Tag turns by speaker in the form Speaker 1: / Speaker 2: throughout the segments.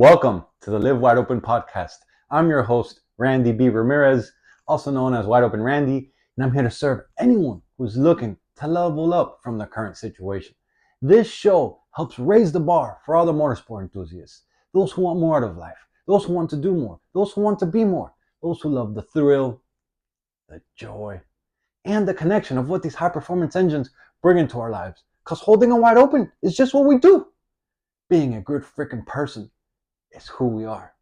Speaker 1: Welcome to the Live Wide Open podcast. I'm your host, Randy B. Ramirez, also known as Wide Open Randy, and I'm here to serve anyone who's looking to level up from the current situation. This show helps raise the bar for all the motorsport enthusiasts, those who want more out of life, those who want to do more, those who want to be more, those who love the thrill, the joy, and the connection of what these high performance engines bring into our lives. Because holding them wide open is just what we do. Being a good freaking person is who we are.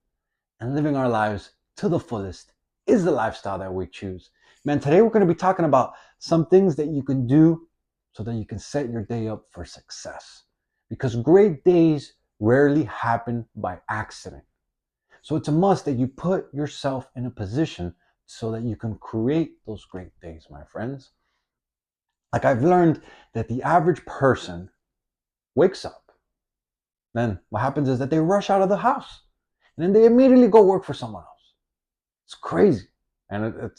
Speaker 1: And living our lives to the fullest is the lifestyle that we choose. Man, today we're going to be talking about some things that you can do so that you can set your day up for success. Because great days rarely happen by accident. So it's a must that you put yourself in a position so that you can create those great days, my friends. Like I've learned that the average person wakes up. Then what happens is that they rush out of the house. And then they immediately go work for someone else. It's crazy. And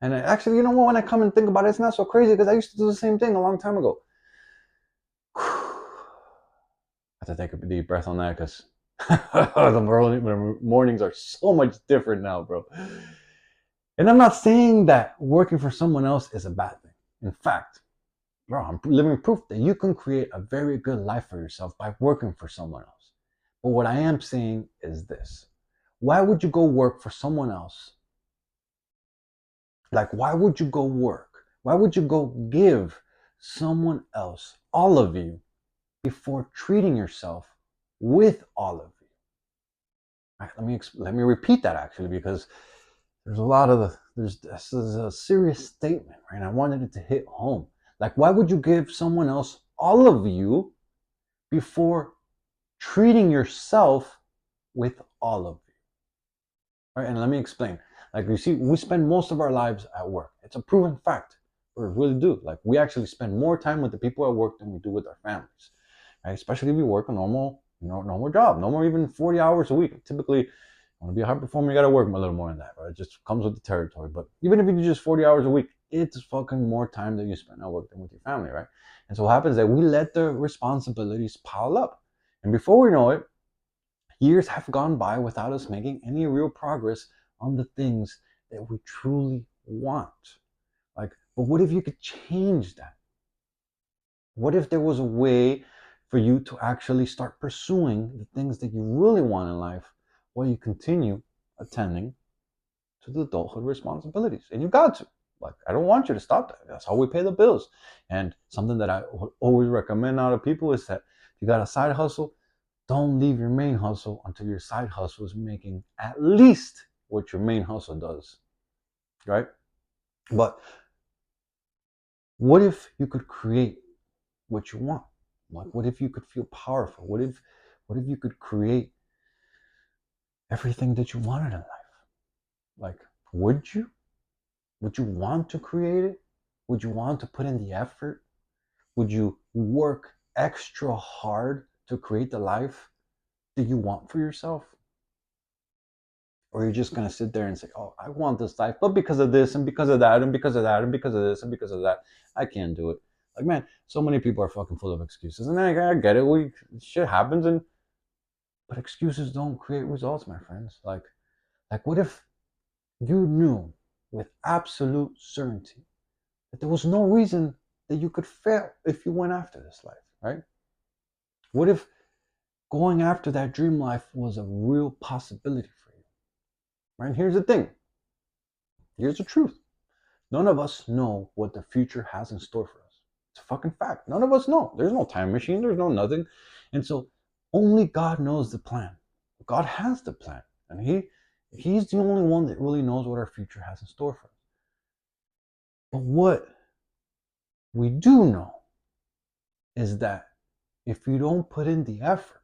Speaker 1: actually, you know what? When I come and think about it, it's not so crazy because I used to do the same thing a long time ago. I have to take a deep breath on that because the mornings are so much different now, bro. And I'm not saying that working for someone else is a bad thing. In fact, bro, I'm living proof that you can create a very good life for yourself by working for someone else. But what I am saying is this. Why would you go work for someone else? Like, why would you go work? Why would you go give someone else all of you before treating yourself with all of you? All right, let me repeat that actually, because there's a lot of this is a serious statement, right? I wanted it to hit home. Like, why would you give someone else all of you before treating yourself with all of you? All right, and let me explain. Like, you see, we spend most of our lives at work. It's a proven fact. We really do. Like, we actually spend more time with the people at work than we do with our families, right? Especially if you work a normal job, no more even 40 hours a week. Typically, you want to be a high performer, you got to work a little more than that, right? It just comes with the territory. But even if you do just 40 hours a week, it's fucking more time that you spend at work than with your family, right? And so what happens is that we let the responsibilities pile up. And before we know it, years have gone by without us making any real progress on the things that we truly want. Like, but what if you could change that? What if there was a way for you to actually start pursuing the things that you really want in life while you continue attending to the adulthood responsibilities? And you got to. Like, I don't want you to stop that. That's how we pay the bills. And something that I always recommend out of people is that if you got a side hustle, don't leave your main hustle until your side hustle is making at least what your main hustle does, right? But what if you could create what you want? Like, what if you could feel powerful? What if you could create everything that you wanted in life? Like, would you? Would you want to create it? Would you want to put in the effort? Would you work extra hard to create the life that you want for yourself? Or you're just going to sit there and say, oh, I want this life, but because of this and because of that and because of that and because of this and because of that, I can't do it. Like, man, so many people are fucking full of excuses. And I get it. Shit happens. But excuses don't create results, my friends. Like what if you knew with absolute certainty that there was no reason that you could fail if you went after this life, right? What if going after that dream life was a real possibility for you? Right? And here's the thing. Here's the truth. None of us know what the future has in store for us. It's a fucking fact. None of us know. There's no time machine. There's no nothing. And so only God knows the plan. God has the plan. And He's the only one that really knows what our future has in store for us. But what we do know is that if you don't put in the effort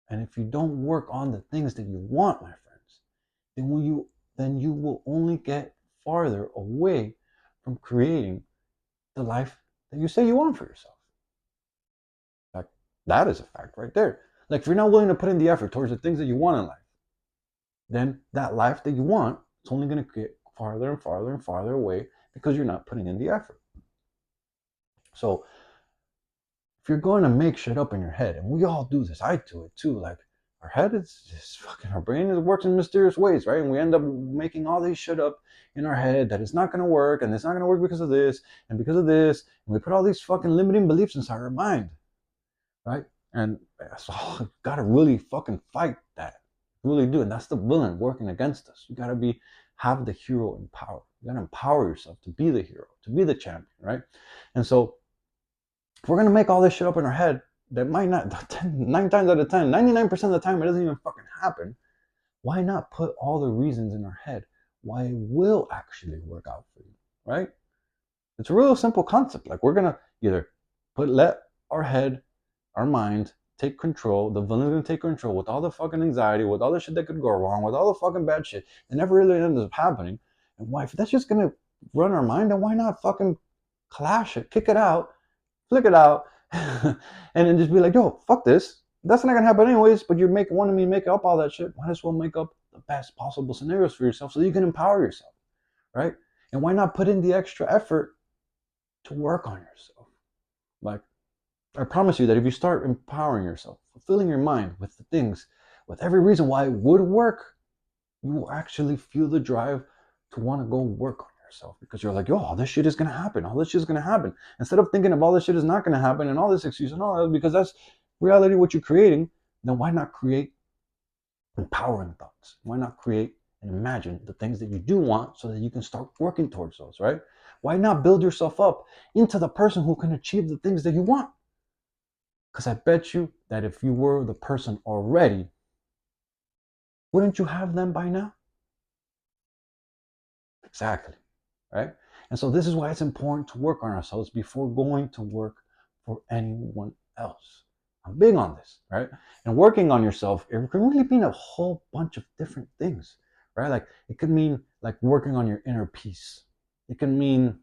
Speaker 1: and if you don't work on the things that you want, my friends, then you will only get farther away from creating the life that you say you want for yourself. Like, that is a fact right there. Like, if you're not willing to put in the effort towards the things that you want in life, then that life that you want, it's only going to get farther and farther and farther away because you're not putting in the effort. So if you're going to make shit up in your head, and we all do this, I do it too, like, Our head is just fucking, our brain works in mysterious ways, right? And we end up making all this shit up in our head that it's not going to work, and it's not going to work because of this and because of this. And we put all these fucking limiting beliefs inside our mind, right? And so you got to really fucking fight that. You really do. And that's the villain working against us. You got to have the hero in power. You got to empower yourself to be the hero, to be the champion, right? And so if we're going to make all this shit up in our head, that might not, 9 times out of 10, 99% of the time, it doesn't even fucking happen. Why not put all the reasons in our head why it will actually work out for you, right? It's a real simple concept. Like, we're going to either let our head, our mind, take control. The villain's going to take control with all the fucking anxiety, with all the shit that could go wrong, with all the fucking bad shit that never really ends up happening. And why, if that's just going to run our mind, then why not fucking clash it, kick it out, flick it out, and then just be like, yo, fuck this. That's not gonna happen anyways, but you're wanting me to make up all that shit. Might as well make up the best possible scenarios for yourself so that you can empower yourself, right? And why not put in the extra effort to work on yourself? Like, I promise you that if you start empowering yourself, fulfilling your mind with the things, with every reason why it would work, you will actually feel the drive to want to go work on yourself, because you're like, yo, all this shit is going to happen. All this shit is going to happen. Instead of thinking of all this shit is not going to happen and all this excuse and all that, because that's reality what you're creating, then why not create empowering thoughts? Why not create and imagine the things that you do want so that you can start working towards those, right? Why not build yourself up into the person who can achieve the things that you want? Because I bet you that if you were the person already, wouldn't you have them by now? Exactly, right? And so this is why it's important to work on ourselves before going to work for anyone else. I'm big on this, right? And working on yourself, it can really mean a whole bunch of different things, right? Like, it could mean like working on your inner peace. It can mean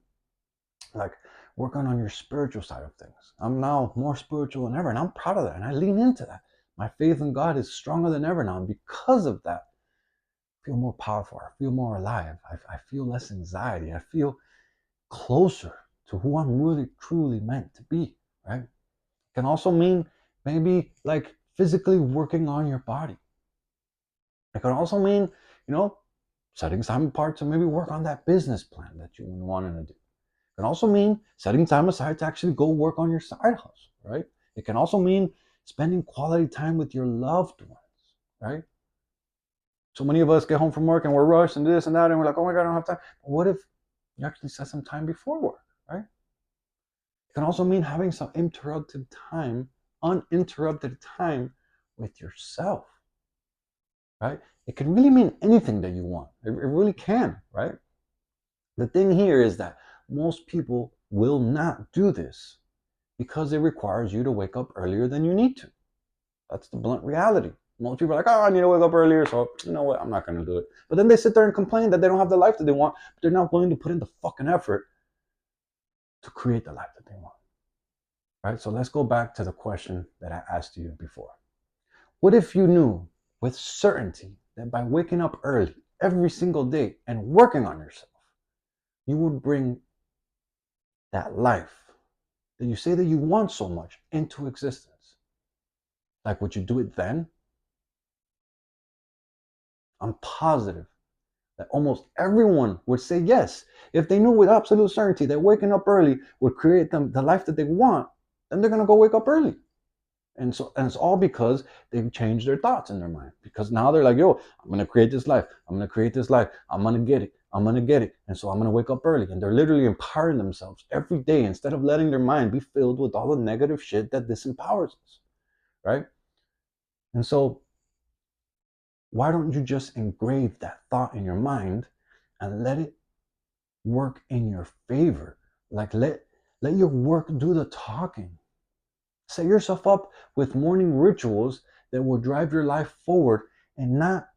Speaker 1: like working on your spiritual side of things. I'm now more spiritual than ever, and I'm proud of that, and I lean into that. My faith in God is stronger than ever now, and because of that, I feel more powerful. I feel more alive. I feel less anxiety. I feel closer to who I'm really truly meant to be, right? It can also mean maybe like physically working on your body. It can also mean, setting time apart to maybe work on that business plan that you wanted to do. It can also mean setting time aside to actually go work on your side hustle, right? It can also mean spending quality time with your loved ones, right? So many of us get home from work and we're rushed and this and that, and we're like, oh my God, I don't have time. But what if you actually set some time before work, right? It can also mean having some uninterrupted time with yourself, right? It can really mean anything that you want. It really can, right? The thing here is that most people will not do this because it requires you to wake up earlier than you need to. That's the blunt reality. Most people are like, oh, I need to wake up earlier, so you know what, I'm not going to do it. But then they sit there and complain that they don't have the life that they want, but they're not willing to put in the fucking effort to create the life that they want. Right? So let's go back to the question that I asked you before. What if you knew with certainty that by waking up early every single day and working on yourself, you would bring that life that you say that you want so much into existence? Like, would you do it then? I'm positive that almost everyone would say yes. If they knew with absolute certainty that waking up early would create them the life that they want, then they're going to go wake up early. And it's all because they've changed their thoughts in their mind. Because now they're like, yo, I'm going to create this life. I'm going to create this life. I'm going to get it. I'm going to get it. And so I'm going to wake up early. And they're literally empowering themselves every day instead of letting their mind be filled with all the negative shit that disempowers us. Right? And so why don't you just engrave that thought in your mind and let it work in your favor? Like, let your work do the talking. Set yourself up with morning rituals that will drive your life forward and not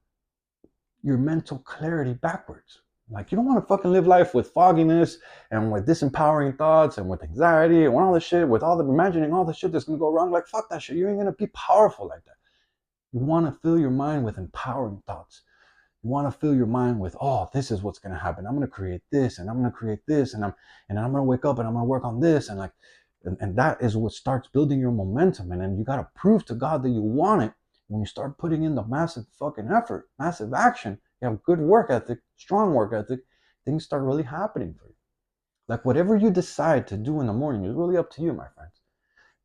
Speaker 1: your mental clarity backwards. Like, you don't want to fucking live life with fogginess and with disempowering thoughts and with anxiety and all this shit, with all the imagining all the shit that's going to go wrong. Like, fuck that shit. You ain't going to be powerful like that. You want to fill your mind with empowering thoughts. You want to fill your mind with, oh, this is what's going to happen. I'm going to create this and I'm going to create this and I'm going to wake up and I'm going to work on this. And that is what starts building your momentum. And then you got to prove to God that you want it When you start putting in the massive fucking effort, massive action, you have good work ethic, strong work ethic, things start really happening for you. Like whatever you decide to do in the morning is really up to you, my friends.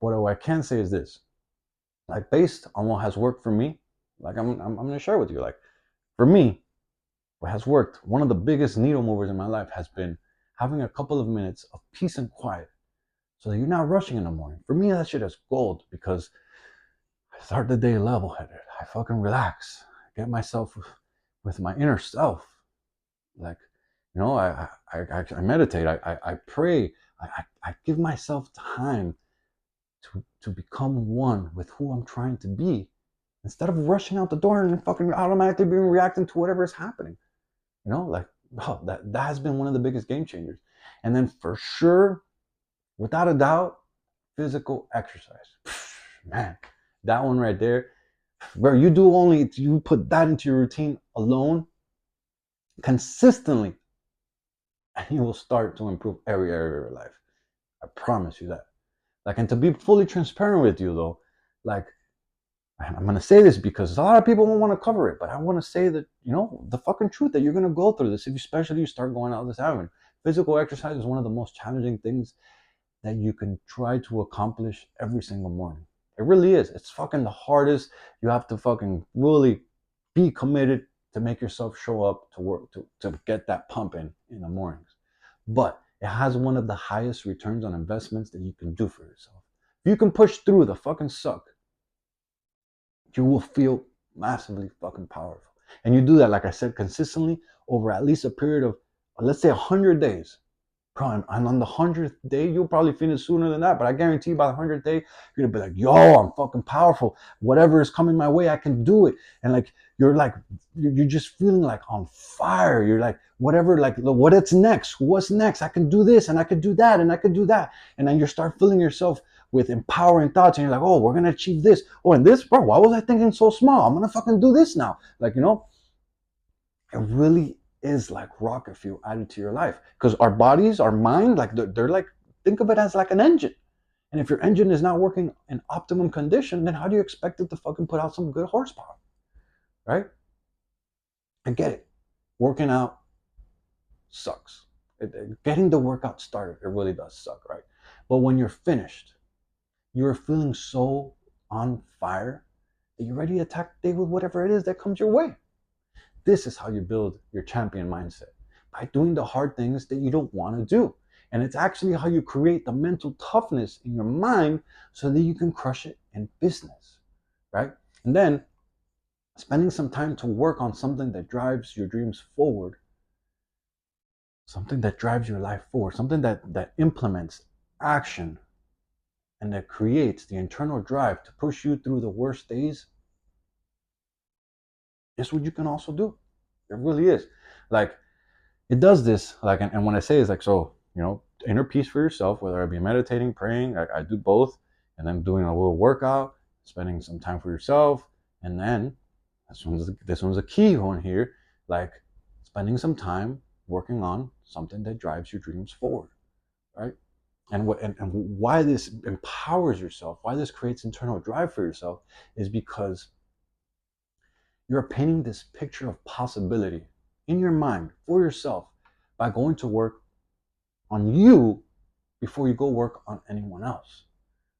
Speaker 1: But what I can say is this, like based on what has worked for me, like I'm going to share with you, like for me, what has worked, one of the biggest needle movers in my life has been having a couple of minutes of peace and quiet so that you're not rushing in the morning. For me, that shit is gold because I start the day level headed. I fucking relax, I get myself with my inner self. Like, you know, I meditate, I pray, I give myself time to become one with who I'm trying to be instead of rushing out the door and fucking automatically being reacting to whatever is happening. You know, like, oh, that has been one of the biggest game changers. And then for sure, without a doubt, physical exercise. Man, that one right there, where you put that into your routine alone, consistently, and you will start to improve every area of your life. I promise you that. Like, and to be fully transparent with you though, like, I'm going to say this because a lot of people won't want to cover it, but I want to say that, you know, the fucking truth that you're going to go through this, if especially you start going out this avenue. Physical exercise is one of the most challenging things that you can try to accomplish every single morning. It really is. It's fucking the hardest. You have to fucking really be committed to make yourself show up to work, to get that pump in the mornings. But it has one of the highest returns on investments that you can do for yourself. If you can push through the fucking suck, you will feel massively fucking powerful. And you do that, like I said, consistently over at least a period of, let's say, 100 days. And on the 100th day, you'll probably finish sooner than that. But I guarantee you by the 100th day, you're going to be like, yo, I'm fucking powerful. Whatever is coming my way, I can do it. And like, you're just feeling like on fire. You're like, whatever, like, what's next? What's next? I can do this and I can do that and I can do that. And then you start filling yourself with empowering thoughts. And you're like, oh, we're going to achieve this. Oh, and this, bro, why was I thinking so small? I'm going to fucking do this now. Like, you know, it really is like rocket fuel added to your life, because our bodies, our mind, like they're like, think of it as like an engine. And if your engine is not working in optimum condition, then how do you expect it to fucking put out some good horsepower, right? I get it. Working out sucks. Getting the workout started, it really does suck, right? But when you're finished, you're feeling so on fire that you're ready to attack the day with whatever it is that comes your way. This is how you build your champion mindset, by doing the hard things that you don't want to do. And it's actually how you create the mental toughness in your mind so that you can crush it in business, right? And then spending some time to work on something that drives your dreams forward, something that drives your life forward, something that implements action and that creates the internal drive to push you through the worst days, is what you can also do. It really is. Like, it does this, like, and when I say it's like, so, you know, inner peace for yourself, whether I be meditating, praying, I do both, and then doing a little workout, spending some time for yourself, and then this one's a key one here, like spending some time working on something that drives your dreams forward, right? And why this empowers yourself, why this creates internal drive for yourself, is because you're painting this picture of possibility in your mind for yourself by going to work on you before you go work on anyone else,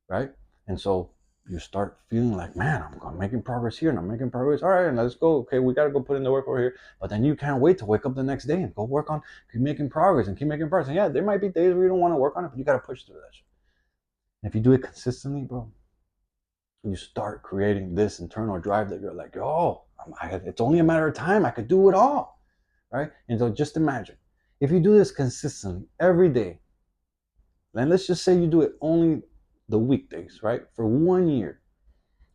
Speaker 1: right? And so you start feeling like, man, I'm making progress here and I'm making progress. All right, and let's go. Okay, we got to go put in the work over here. But then you can't wait to wake up the next day and go work on, keep making progress and keep making progress. And yeah, there might be days where you don't want to work on it, but you got to push through that shit. And if you do it consistently, bro, you start creating this internal drive that you're like, yo, it's only a matter of time. I could do it all, right? And so just imagine, if you do this consistently every day, and let's just say you do it only the weekdays, right? For 1 year,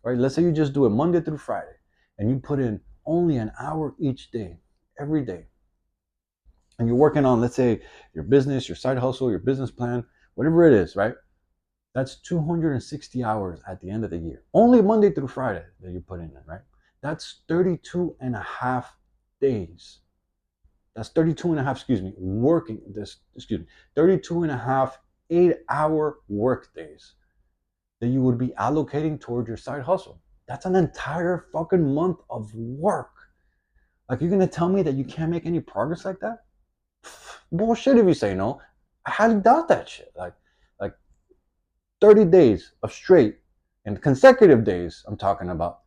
Speaker 1: right? Let's say you just do it Monday through Friday, and you put in only an hour each day, every day. And you're working on, let's say, your business, your side hustle, your business plan, whatever it is, right? That's 260 hours at the end of the year. Only Monday through Friday that you put in it, right? That's 32 and a half days. That's 32 and a half, 32 and a half 8-hour work days that you would be allocating towards your side hustle. That's an entire fucking month of work. Like, you're gonna tell me that you can't make any progress like that? Bullshit if you say no. I highly doubt that shit. Like 30 days of straight and consecutive days, I'm talking about.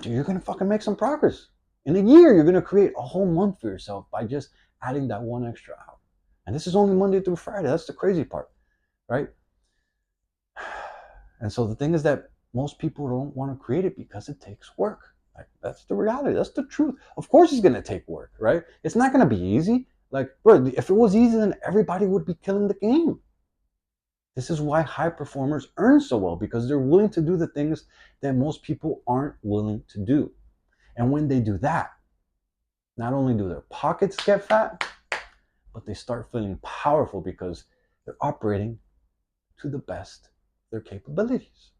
Speaker 1: Dude, you're gonna fucking make some progress. In a year, you're gonna create a whole month for yourself by just adding that one extra hour. And this is only Monday through Friday. That's the crazy part, right? And so the thing is that most people don't want to create it because it takes work. Like, that's the reality. That's the truth. Of course, it's gonna take work, right? It's not gonna be easy. Like, bro, if it was easy, then everybody would be killing the game. This is why high performers earn so well, because they're willing to do the things that most people aren't willing to do. And when they do that, not only do their pockets get fat, but they start feeling powerful because they're operating to the best of their capabilities.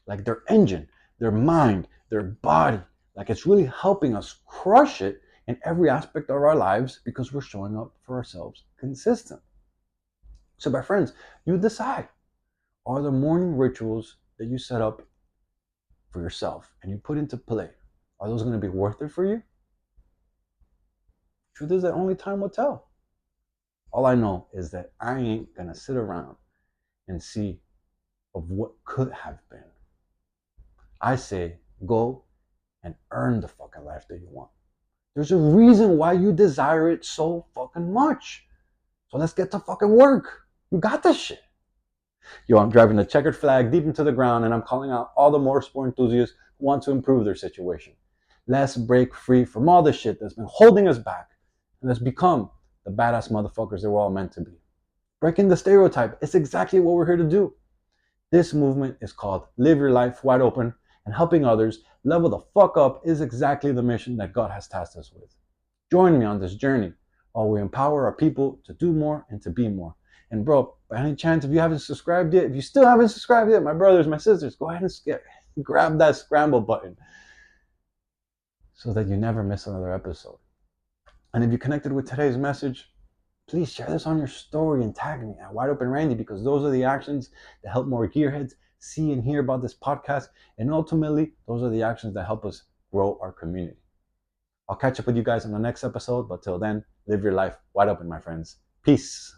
Speaker 1: Like their engine, their mind, their body, like it's really helping us crush it in every aspect of our lives because we're showing up for ourselves consistent. So, my friends, you decide, are the morning rituals that you set up for yourself and you put into play, are those going to be worth it for you? Truth is that only time will tell. All I know is that I ain't going to sit around and see of what could have been. I say go and earn the fucking life that you want. There's a reason why you desire it so fucking much. So let's get to fucking work. You got this shit. Yo, I'm driving the checkered flag deep into the ground and I'm calling out all the motorsport enthusiasts who want to improve their situation. Let's break free from all the shit that's been holding us back and let's become the badass motherfuckers that we're all meant to be. Breaking the stereotype is exactly what we're here to do. This movement is called Live Your Life Wide Open, and helping others level the fuck up is exactly the mission that God has tasked us with. Join me on this journey while we empower our people to do more and to be more. And bro, by any chance, if you haven't subscribed yet, if you still haven't subscribed yet, my brothers, my sisters, go ahead and grab that scramble button so that you never miss another episode. And if you connected with today's message, please share this on your story and tag me at Wide Open Randy, because those are the actions that help more gearheads see and hear about this podcast. And ultimately, those are the actions that help us grow our community. I'll catch up with you guys on the next episode, but till then, live your life wide open, my friends. Peace.